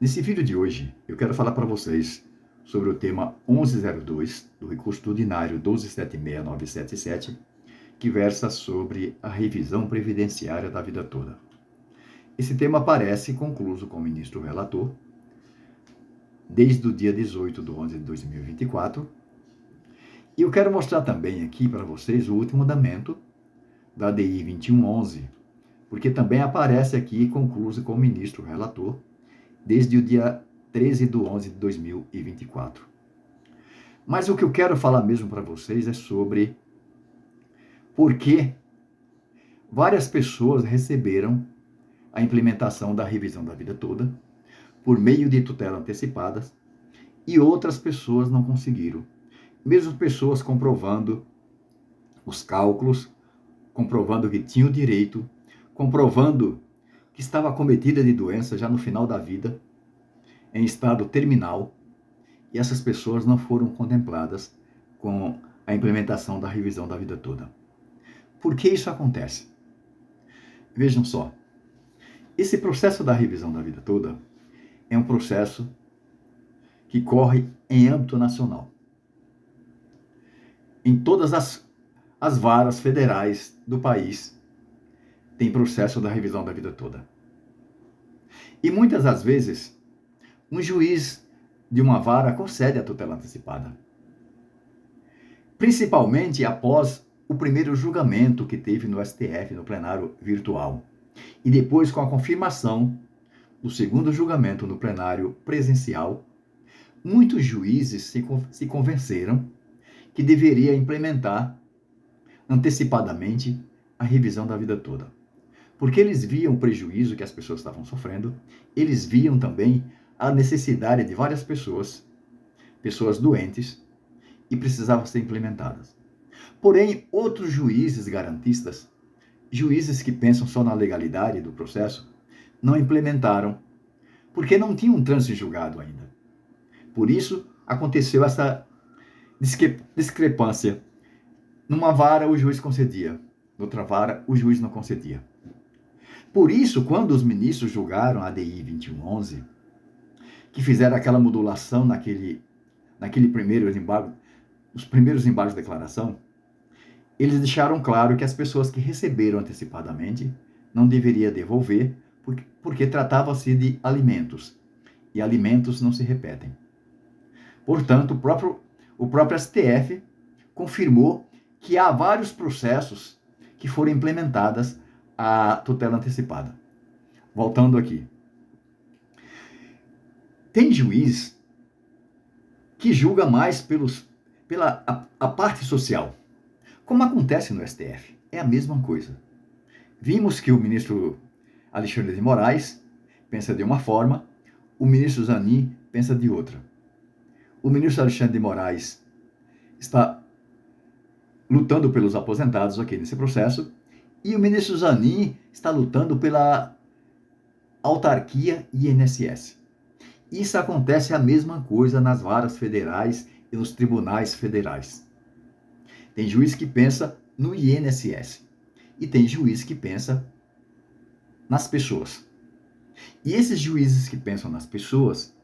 Nesse vídeo de hoje, eu quero falar para vocês sobre o tema 1102 do recurso ordinário 1276977, que versa sobre a revisão previdenciária da vida toda. Esse tema aparece concluso com o ministro relator desde o dia 18 de 11 de 2024. E eu quero mostrar também aqui para vocês o último andamento da ADI 2111, porque também aparece aqui concluso com o ministro relator desde o dia 13 de 11 de 2024. Mas o que eu quero falar mesmo para vocês é sobre por que várias pessoas receberam a implementação da revisão da vida toda por meio de tutela antecipadas e outras pessoas não conseguiram. Mesmo pessoas comprovando os cálculos, comprovando que tinham direito, comprovando que estava acometida de doença já no final da vida, em estado terminal, e essas pessoas não foram contempladas com a implementação da revisão da vida toda. Por que isso acontece? Vejam só, esse processo da revisão da vida toda é um processo que corre em âmbito nacional. Em todas as varas federais do país tem processo da revisão da vida toda. E muitas das vezes, um juiz de uma vara concede a tutela antecipada. Principalmente após o primeiro julgamento que teve no STF, no plenário virtual. E depois com a confirmação do segundo julgamento no plenário presencial, muitos juízes se convenceram que deveria implementar antecipadamente a revisão da vida toda. Porque eles viam o prejuízo que as pessoas estavam sofrendo, eles viam também a necessidade de várias pessoas doentes, e precisavam ser implementadas. Porém, outros juízes garantistas, juízes que pensam só na legalidade do processo, não implementaram, porque não tinham um trânsito julgado ainda. Por isso, aconteceu essa discrepância. Numa vara, o juiz concedia, noutra vara, o juiz não concedia. Por isso, quando os ministros julgaram a ADI 2111, que fizeram aquela modulação naquele primeiro embargo, os primeiros embargos de declaração, eles deixaram claro que as pessoas que receberam antecipadamente não deveriam devolver, porque tratava-se de alimentos, e alimentos não se repetem. Portanto, o próprio STF confirmou que há vários processos que foram implementadas a tutela antecipada. Voltando aqui. Tem juiz que julga mais pela parte social, como acontece no STF. É a mesma coisa. Vimos que o ministro Alexandre de Moraes pensa de uma forma, o ministro Zanin pensa de outra. O ministro Alexandre de Moraes está lutando pelos aposentados aqui nesse processo, e o ministro Zanin está lutando pela autarquia e INSS. Isso acontece a mesma coisa nas varas federais e nos tribunais federais. Tem juiz que pensa no INSS e tem juiz que pensa nas pessoas. E esses juízes que pensam nas pessoas,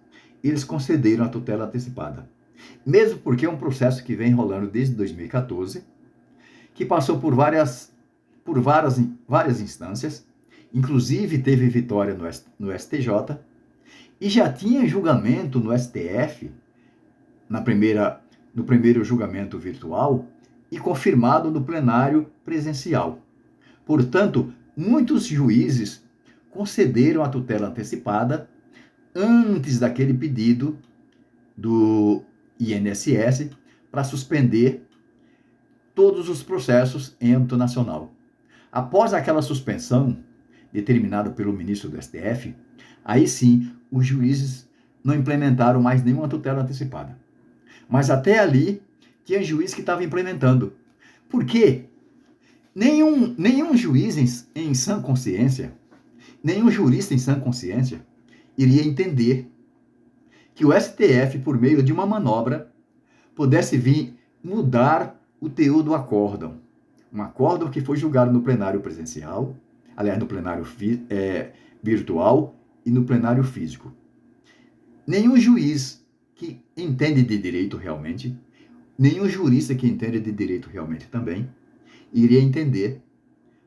eles concederam a tutela antecipada. Mesmo porque é um processo que vem rolando desde 2014, que passou por várias instâncias, inclusive teve vitória no STJ, e já tinha julgamento no STF, no primeiro julgamento virtual, e confirmado no plenário presencial. Portanto, muitos juízes concederam a tutela antecipada antes daquele pedido do INSS para suspender todos os processos em âmbito nacional. Após aquela suspensão determinada pelo ministro do STF, aí sim os juízes não implementaram mais nenhuma tutela antecipada. Mas até ali tinha juiz que estava implementando. Por quê? Nenhum juiz em sã consciência, nenhum jurista em sã consciência iria entender que o STF, por meio de uma manobra, pudesse vir mudar o teor do acórdão. Um acórdão que foi julgado no plenário presencial, aliás, no plenário virtual e no plenário físico. nenhum juiz que entende de direito realmente, nenhum jurista que entende de direito realmente também, iria entender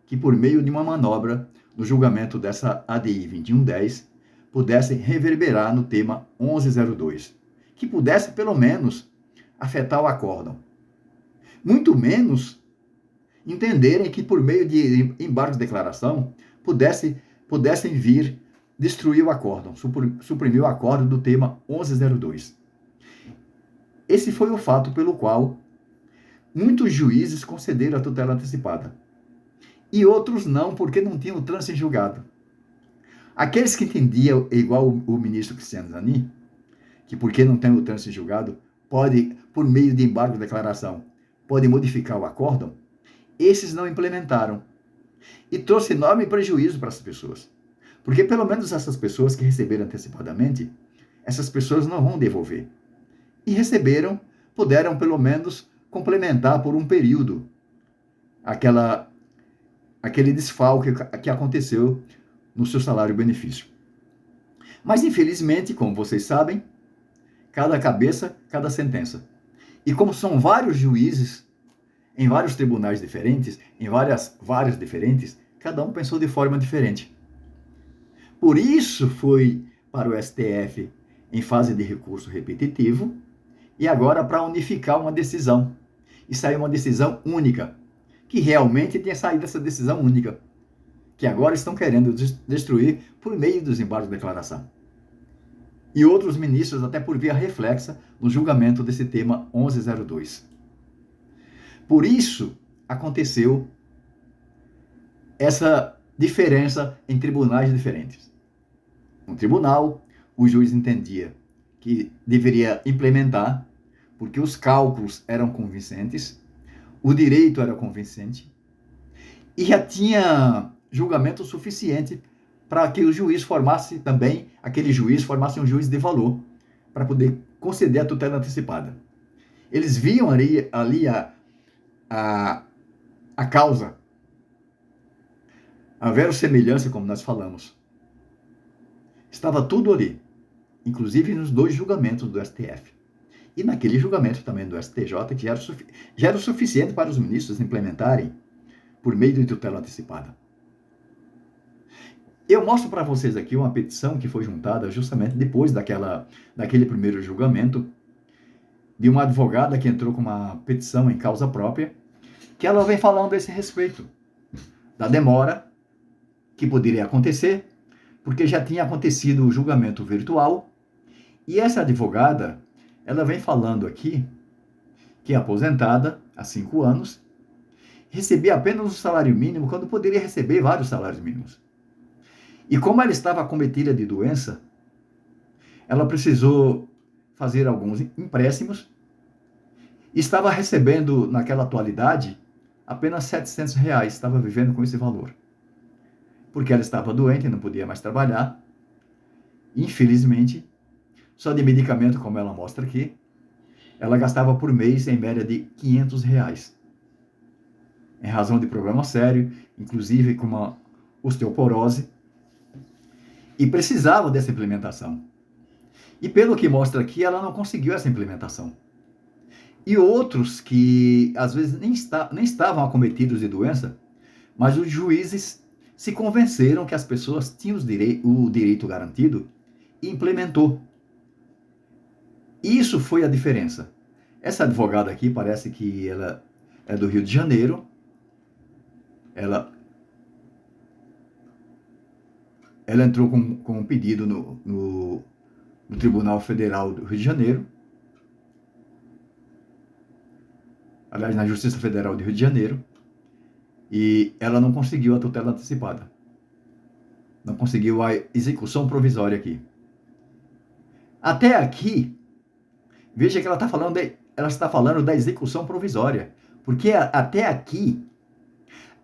que por meio de uma manobra no julgamento dessa ADI 2110, pudesse reverberar no tema 1102, que pudesse pelo menos afetar o acórdão. Muito menos entenderem que por meio de embargos de declaração pudessem vir destruir o acórdão, suprimir o acórdão do tema 1102. Esse foi o fato pelo qual muitos juízes concederam a tutela antecipada. E outros não, porque não tinham o trânsito em julgado. Aqueles que entendiam, igual o ministro Cristiano Zanin, que porque não tem o trânsito em julgado, pode, por meio de embargo de declaração, pode modificar o acórdão, esses não implementaram. E trouxe enorme prejuízo para essas pessoas. Porque pelo menos essas pessoas que receberam antecipadamente, essas pessoas não vão devolver. E receberam, puderam pelo menos complementar por um período aquele desfalque que aconteceu no seu salário-benefício. Mas, infelizmente, como vocês sabem, cada cabeça, cada sentença. E como são vários juízes, em vários tribunais diferentes, em várias varas diferentes, cada um pensou de forma diferente. Por isso foi para o STF em fase de recurso repetitivo e agora para unificar uma decisão. E saiu uma decisão única, que realmente tinha saído essa decisão única, que agora estão querendo destruir por meio dos embargos de declaração. E outros ministros até por via reflexa no julgamento desse tema 1102. Por isso aconteceu essa diferença em tribunais diferentes. No tribunal, o juiz entendia que deveria implementar, porque os cálculos eram convincentes, o direito era convincente, e já tinha julgamento suficiente para que o juiz formasse também, aquele juiz formasse um juiz de valor, para poder conceder a tutela antecipada. Eles viam ali a causa, a verossemelhança, como nós falamos. Estava tudo ali, inclusive nos dois julgamentos do STF. E naquele julgamento também do STJ, que já era o suficiente para os ministros implementarem por meio de tutela antecipada. Eu mostro para vocês aqui uma petição que foi juntada justamente depois daquele primeiro julgamento, de uma advogada que entrou com uma petição em causa própria, que ela vem falando a esse respeito, da demora que poderia acontecer, porque já tinha acontecido o julgamento virtual, e essa advogada, ela vem falando aqui que é aposentada há 5 anos, recebia apenas um salário mínimo, quando poderia receber vários salários mínimos. E como ela estava acometida de doença, ela precisou fazer alguns empréstimos, e estava recebendo, naquela atualidade, apenas R$700, estava vivendo com esse valor. Porque ela estava doente e não podia mais trabalhar. Infelizmente, só de medicamento, como ela mostra aqui, ela gastava por mês em média de R$500. Em razão de problema sério, inclusive com uma osteoporose, e precisava dessa implementação. E pelo que mostra aqui, ela não conseguiu essa implementação. E outros que às vezes nem estavam acometidos de doença, mas os juízes se convenceram que as pessoas tinham o direito garantido e implementou. Isso foi a diferença. Essa advogada aqui parece que ela é do Rio de Janeiro. Ela entrou com um pedido no Tribunal Federal do Rio de Janeiro. Aliás, na Justiça Federal do Rio de Janeiro. E ela não conseguiu a tutela antecipada. Não conseguiu a execução provisória aqui. Até aqui, veja que ela está falando da execução provisória. Porque até aqui,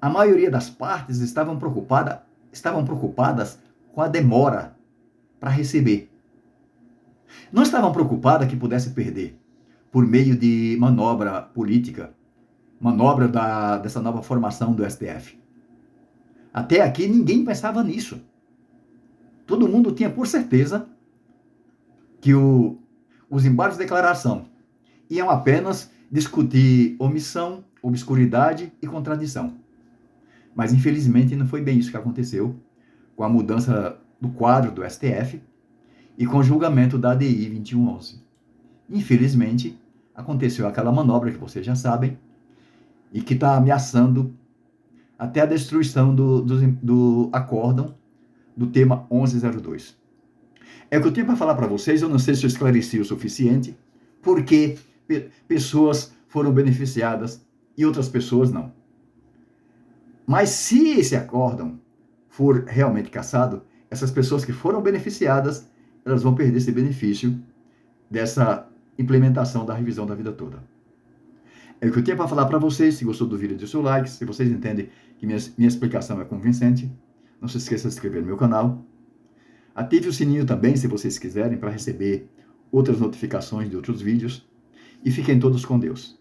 a maioria das partes estavam preocupadas com a demora para receber. Não estavam preocupadas que pudesse perder por meio de manobra política, manobra dessa nova formação do STF. Até aqui ninguém pensava nisso. Todo mundo tinha por certeza que os embargos de declaração iam apenas discutir omissão, obscuridade e contradição. Mas, infelizmente, não foi bem isso que aconteceu com a mudança do quadro do STF e com o julgamento da ADI 2111. Infelizmente, aconteceu aquela manobra que vocês já sabem e que está ameaçando até a destruição do acórdão do tema 1102. É o que eu tenho para falar para vocês. Eu não sei se eu esclareci o suficiente, porque pessoas foram beneficiadas e outras pessoas não. Mas se esse acórdão for realmente cassado, essas pessoas que foram beneficiadas, elas vão perder esse benefício dessa implementação da revisão da vida toda. É o que eu tinha para falar para vocês. Se gostou do vídeo, deixe o seu like. Se vocês entendem que minha explicação é convincente, não se esqueça de se inscrever no meu canal. Ative o sininho também, se vocês quiserem, para receber outras notificações de outros vídeos. E fiquem todos com Deus.